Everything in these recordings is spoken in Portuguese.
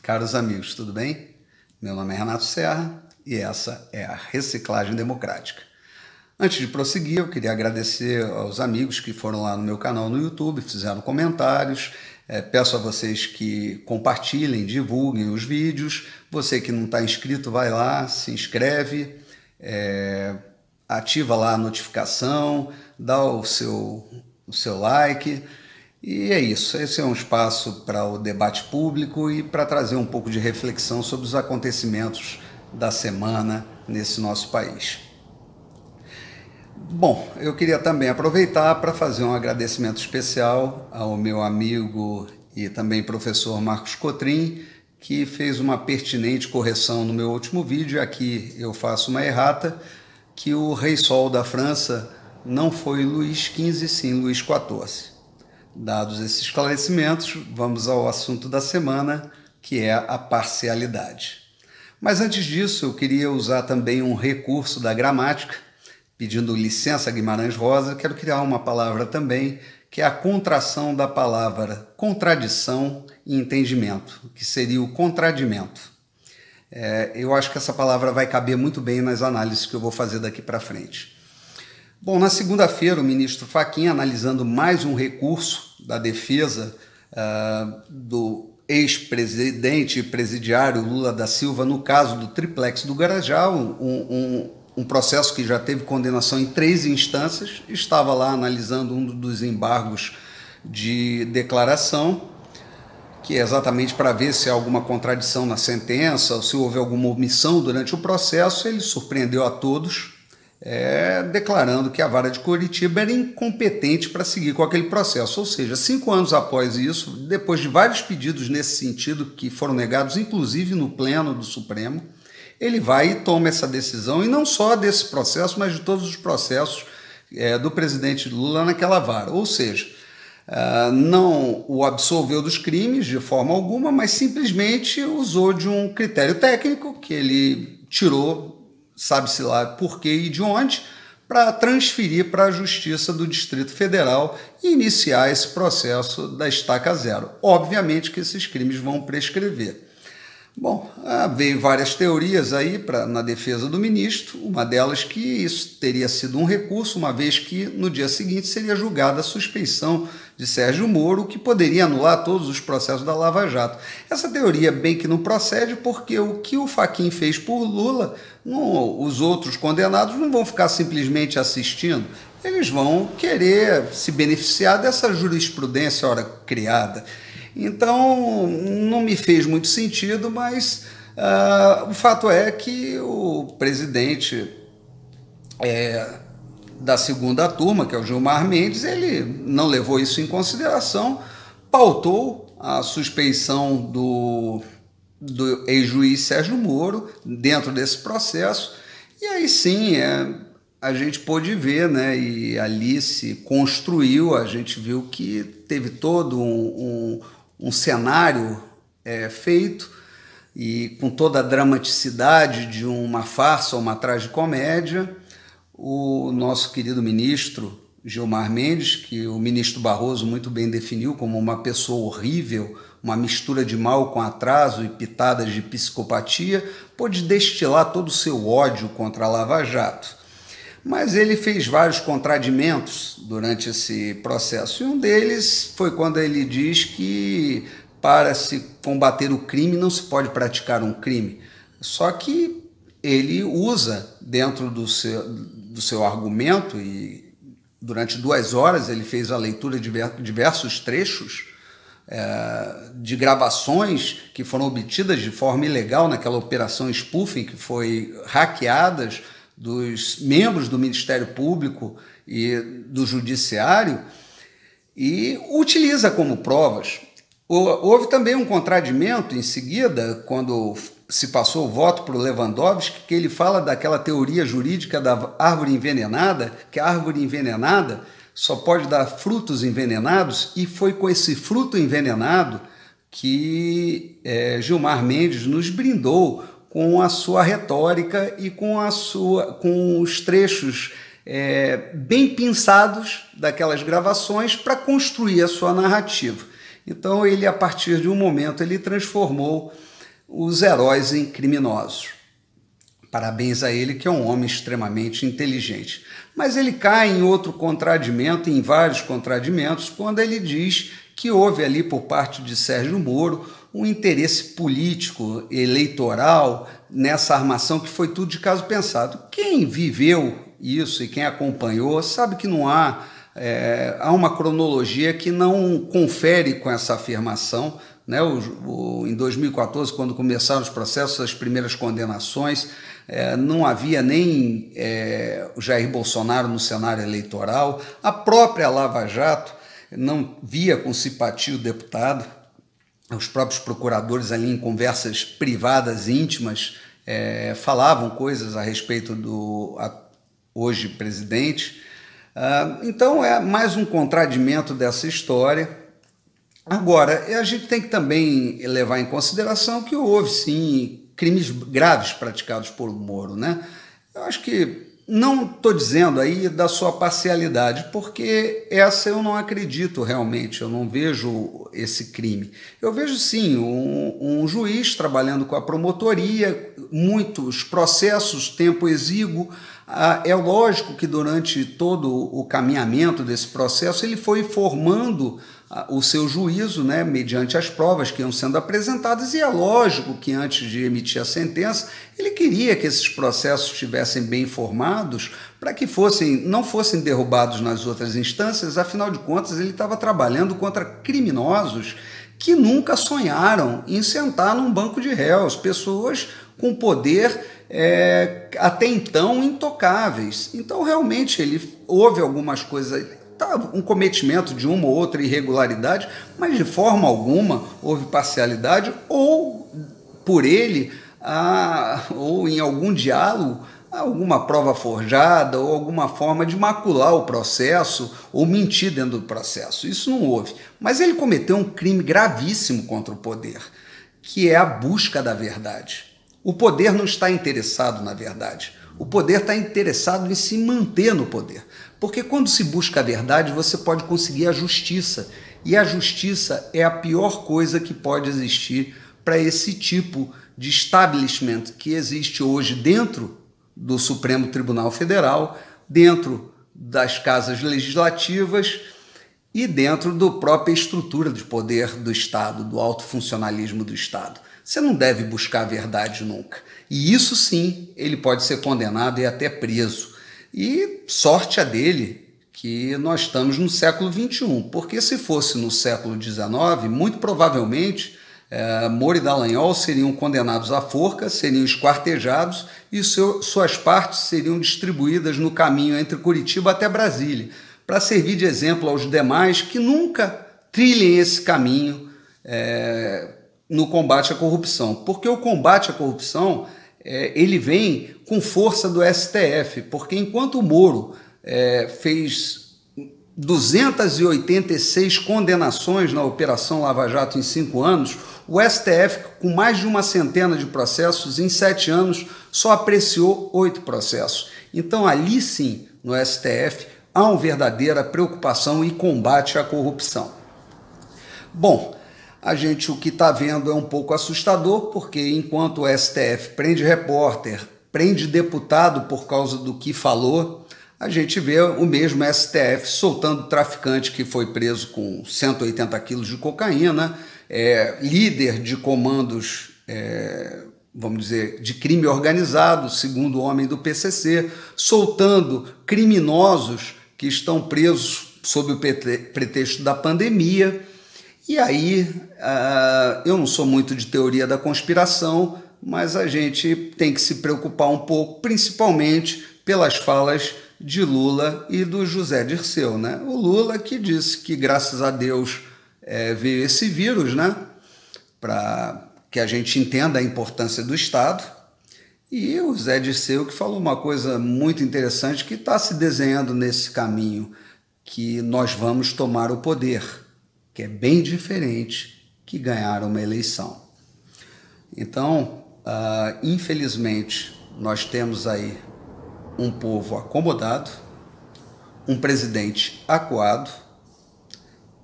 Caros amigos, tudo bem? Meu nome é Renato Serra e essa é a Reciclagem Democrática. Antes de prosseguir, eu queria agradecer aos amigos que foram lá no meu canal no YouTube, fizeram comentários. Peço a vocês que compartilhem, divulguem os vídeos. Você que não está inscrito, vai lá, se inscreve, ativa lá a notificação, dá o seu like. E é isso, esse é um espaço para o debate público e para trazer um pouco de reflexão sobre os acontecimentos da semana nesse nosso país. Bom, eu queria também aproveitar para fazer um agradecimento especial ao meu amigo e também professor Marcos Cotrim, que fez uma pertinente correção no meu último vídeo. Aqui eu faço uma errata, que o Rei Sol da França não foi Luís XV, sim Luís XIV. Dados esses esclarecimentos, vamos ao assunto da semana, que é a parcialidade. Mas antes disso, eu queria usar também um recurso da gramática, pedindo licença a Guimarães Rosa. Quero criar uma palavra também, que é a contração da palavra contradição e entendimento, que seria o contradimento. Eu acho que essa palavra vai caber muito bem nas análises que eu vou fazer daqui para frente. Bom, na segunda-feira, o ministro Fachin, analisando mais um recurso da defesa do ex-presidente e presidiário Lula da Silva, no caso do triplex do Garajá, um processo que já teve condenação em 3 instâncias, estava lá analisando um dos embargos de declaração, que é exatamente para ver se há alguma contradição na sentença ou se houve alguma omissão durante o processo. Ele surpreendeu a todos, declarando que a Vara de Curitiba era incompetente para seguir com aquele processo. Ou seja, 5 anos após isso, depois de vários pedidos nesse sentido, que foram negados inclusive no Pleno do Supremo, ele vai e toma essa decisão, e não só desse processo, mas de todos os processos do presidente Lula naquela vara. Ou seja, não o absolveu dos crimes de forma alguma, mas simplesmente usou de um critério técnico que ele tirou, sabe-se lá por quê e de onde, para transferir para a Justiça do Distrito Federal e iniciar esse processo da estaca zero. Obviamente que esses crimes vão prescrever. Bom, veio várias teorias aí na defesa do ministro, uma delas que isso teria sido um recurso, uma vez que no dia seguinte seria julgada a suspeição de Sérgio Moro, que poderia anular todos os processos da Lava Jato. Essa teoria bem que não procede, porque o que o Fachin fez por Lula, os outros condenados não vão ficar simplesmente assistindo, eles vão querer se beneficiar dessa jurisprudência ora criada. Então, não me fez muito sentido, mas o fato é que o presidente da segunda turma, que é o Gilmar Mendes, ele não levou isso em consideração, pautou a suspeição do ex-juiz Sérgio Moro dentro desse processo, e aí sim a gente pôde ver, né, e ali se construiu, a gente viu que teve todo um cenário feito, e com toda a dramaticidade de uma farsa ou uma tragicomédia. O nosso querido ministro Gilmar Mendes, que o ministro Barroso muito bem definiu como uma pessoa horrível, uma mistura de mal com atraso e pitadas de psicopatia, pôde destilar todo o seu ódio contra a Lava Jato. Mas ele fez vários contradimentos durante esse processo, e um deles foi quando ele diz que para se combater o crime não se pode praticar um crime. Só que ele usa dentro do seu argumento, e durante 2 horas ele fez a leitura de diversos trechos de gravações que foram obtidas de forma ilegal naquela operação spoofing, que foi hackeadas dos membros do Ministério Público e do Judiciário, e utiliza como provas. Houve também um contradimento em seguida, quando se passou o voto para o Lewandowski, que ele fala daquela teoria jurídica da árvore envenenada, que a árvore envenenada só pode dar frutos envenenados, e foi com esse fruto envenenado que Gilmar Mendes nos brindou com a sua retórica e com os trechos bem pensados daquelas gravações para construir a sua narrativa. Então ele, a partir de um momento, ele transformou os heróis em criminosos. Parabéns a ele, que é um homem extremamente inteligente. Mas ele cai em outro contradimento, em vários contradimentos, quando ele diz que houve ali por parte de Sérgio Moro um interesse político, eleitoral, nessa armação que foi tudo de caso pensado. Quem viveu isso e quem acompanhou sabe que não há uma cronologia que não confere com essa afirmação, né? Em 2014, quando começaram os processos, as primeiras condenações, não havia nem o Jair Bolsonaro no cenário eleitoral, a própria Lava Jato não via com simpatia o deputado, os próprios procuradores ali em conversas privadas, íntimas, falavam coisas a respeito do hoje presidente. Então é mais um contradimento dessa história. Agora, a gente tem que também levar em consideração que houve, sim, crimes graves praticados por Moro, né? Eu acho que não estou dizendo aí da sua parcialidade, porque essa eu não acredito realmente, eu não vejo esse crime. Eu vejo, sim, um juiz trabalhando com a promotoria, muitos processos, tempo exíguo. É lógico que durante todo o caminhamento desse processo ele foi formando o seu juízo, né, mediante as provas que iam sendo apresentadas, e é lógico que antes de emitir a sentença ele queria que esses processos estivessem bem formados para que não fossem derrubados nas outras instâncias. Afinal de contas, ele estava trabalhando contra criminosos que nunca sonharam em sentar num banco de réus, pessoas com poder até então intocáveis. Então realmente houve algumas coisas, um cometimento de uma ou outra irregularidade, mas de forma alguma houve parcialidade ou por ele, ou em algum diálogo, alguma prova forjada ou alguma forma de macular o processo ou mentir dentro do processo. Isso não houve. Mas ele cometeu um crime gravíssimo contra o poder, que é a busca da verdade. O poder não está interessado na verdade. O poder está interessado em se manter no poder. Porque quando se busca a verdade, você pode conseguir a justiça. E a justiça é a pior coisa que pode existir para esse tipo de establishment que existe hoje dentro do Supremo Tribunal Federal, dentro das casas legislativas e dentro da própria estrutura de poder do Estado, do alto funcionalismo do Estado. Você não deve buscar a verdade nunca. E isso sim, ele pode ser condenado e até preso. E sorte a dele que nós estamos no século XXI, porque se fosse no século XIX, muito provavelmente Moro e Dallagnol seriam condenados à forca, seriam esquartejados e suas partes seriam distribuídas no caminho entre Curitiba até Brasília, para servir de exemplo aos demais que nunca trilhem esse caminho no combate à corrupção. Porque o combate à corrupção ele vem com força do STF, porque enquanto o Moro fez 286 condenações na Operação Lava Jato em 5 anos, o STF, com mais de uma centena de processos, em 7 anos, só apreciou 8 processos. Então, ali sim, no STF, há uma verdadeira preocupação e combate à corrupção. Bom, o que está vendo é um pouco assustador, porque enquanto o STF prende repórter, prende deputado por causa do que falou, a gente vê o mesmo STF soltando traficante que foi preso com 180 quilos de cocaína, líder de comandos, vamos dizer, de crime organizado, segundo o homem do PCC, soltando criminosos que estão presos sob o pretexto da pandemia. E aí, eu não sou muito de teoria da conspiração, mas a gente tem que se preocupar um pouco, principalmente pelas falas de Lula e do José Dirceu, né? O Lula que disse que, graças a Deus, veio esse vírus, né? Para que a gente entenda a importância do Estado. E o José Dirceu que falou uma coisa muito interessante, que está se desenhando nesse caminho, que nós vamos tomar o poder, que é bem diferente que ganhar uma eleição. Então, infelizmente, nós temos aí um povo acomodado, um presidente acuado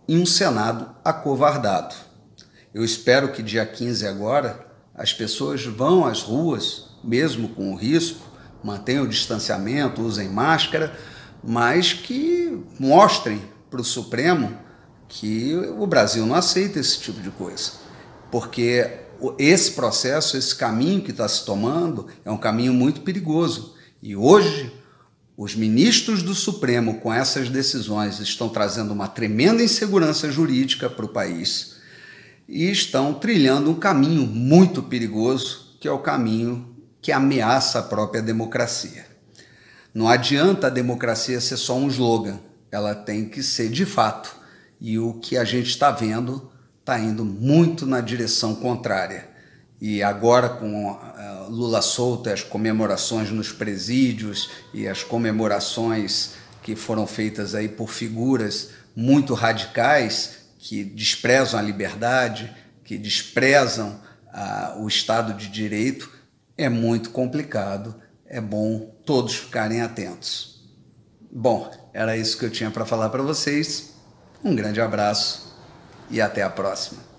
e um Senado acovardado. Eu espero que dia 15 agora as pessoas vão às ruas, mesmo com o risco, mantenham o distanciamento, usem máscara, mas que mostrem para o Supremo que o Brasil não aceita esse tipo de coisa. Porque esse processo, esse caminho que está se tomando é um caminho muito perigoso. E hoje, os ministros do Supremo, com essas decisões, estão trazendo uma tremenda insegurança jurídica para o país e estão trilhando um caminho muito perigoso, que é o caminho que ameaça a própria democracia. Não adianta a democracia ser só um slogan, ela tem que ser de fato. E o que a gente está vendo está indo muito na direção contrária. E agora, com Lula solto, as comemorações nos presídios e as comemorações que foram feitas aí por figuras muito radicais que desprezam a liberdade, que desprezam o Estado de Direito, é muito complicado. É bom todos ficarem atentos. Bom, era isso que eu tinha para falar para vocês. Um grande abraço e até a próxima.